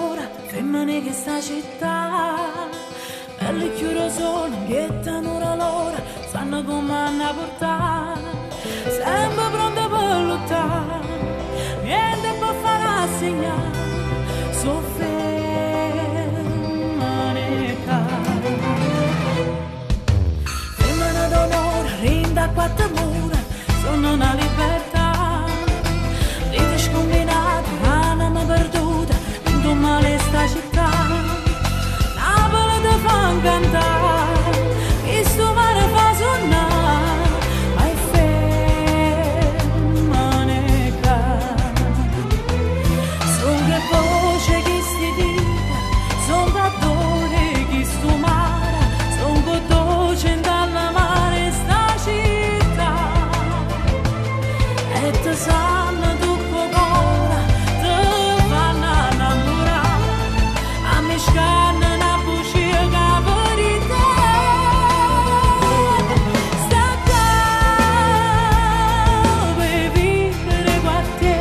d'onore, femmine che sta città, belle chiuro solo, ghiettano l'ora, sanno come hanno portare, sempre pronta per lottare, niente può far assegnare, femmine d'onore, rinda a quattro mura, sono una libertà, vita scombinata, anima perduta, in tu male sta città, Napoli ti fa cantare, questo mare fa suonare, ma è femmine son che voce che si dica, son battone che sto mare, son che dolce dalla mare sta città, e te sanno tu cuore, te fanno innamorare, a me scanna una bugia che per te, sta qua per vivere con te,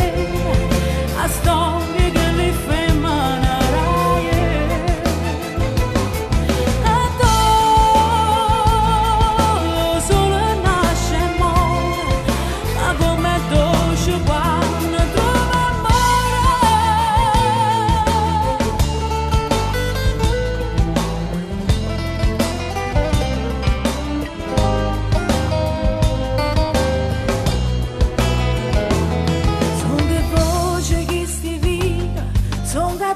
a storia che le femmine raie, a tu solo nasce e muore, ma come dolce quando trova amore. Son che voce che sti via, son che